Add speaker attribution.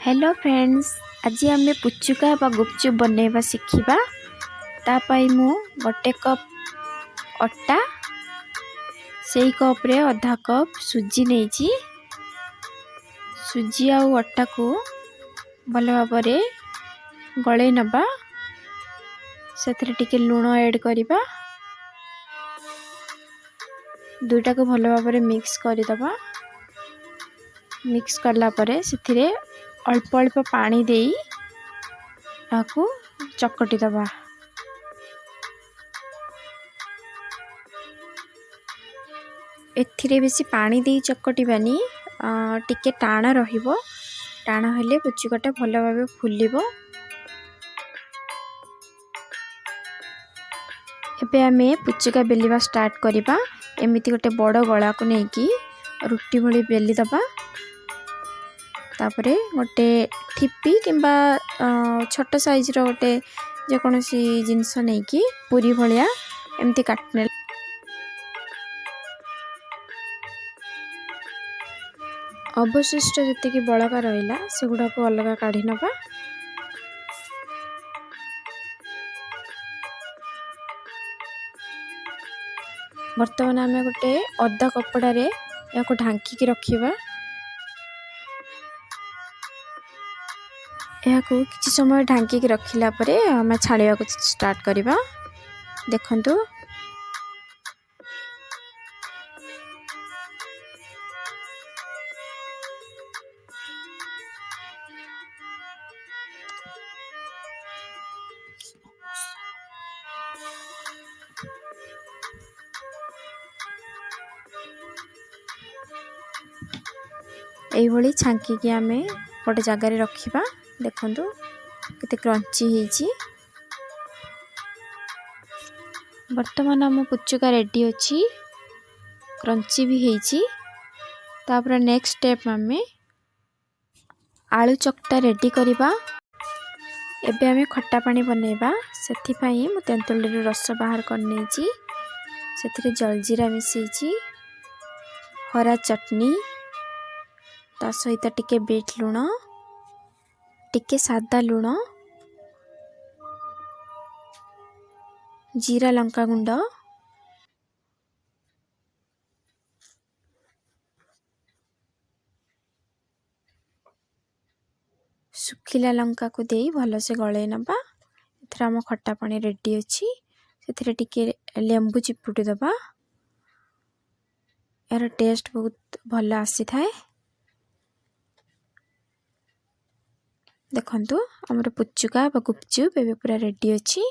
Speaker 1: Hello friends, आज आम पुचुका बा गुपचुप बनैबा शिखिबा। तापाई मु गोटे कप अटा से कप रे आधा कप सुजी नहीं। सुजी आ अटा को भल भाव गले नबा। से टिके लुण ऐड करिबा। दुईटा को भल भाव मिक्स करदबा। मिक्स करला परे से अल्प अल्प पानी देई ताकू चकटी दबा। एथिरे बेसी पानी देई चकटिबानी, टिके टाणा रहिबो। टाणा हेले पुचुकाटा भल भाबे फुलिबो। एबे आमे पुचुका बेलिबा स्टार्ट करिबा। एमिति गोटे बड़ गला को नेकी रुटी भली बेली दबा। तापरे गोटे ठिपी किंबा छोट साइज रो गोटे जेकोसी जिनस नहीं कि पूरी भलिया एमती काटने। अवशिष्ट जति बड़का रहा से गुड़ा को अलग काढ़ी नबा। बर्तमान आम गोटे अदा कपड़ा रे या ढांकी रखिबा। यहां किसी समय ढांकी रखिला परे आम छाड़िया को स्टार्ट करिबा। देखंतु एई भली छांकी की आमे गोटे जगार रखिबा। देखंतु केते क्रंची हेची। वर्तमान आम पुचुका रेडी अछि, क्रंची भी हेची। तापर नेक्स्ट स्टेप आमे आलू चकटा रेडी करिबा। एबे आमे खट्टा पानी बनैबा। सेथि पई मु तेंतुली रस बाहर कर नेची। सेथिरे जलजीरा मिसेची, हरा चटनी, ता सहित टिके बीट लुण, टिके सादा लुण, जीरा लंका गुंड, सुखिला लंका को देई भल से गले नबा। एथरा हम खट्टा पानी रेडी अछि। सेथिरे टिके लेंबू चिपुटी दबा। यार टेस्ट बहुत भल आसी थाए। देखंतु हमर पुचुका बा गुपचुप एबे पूरा रेडी अछि।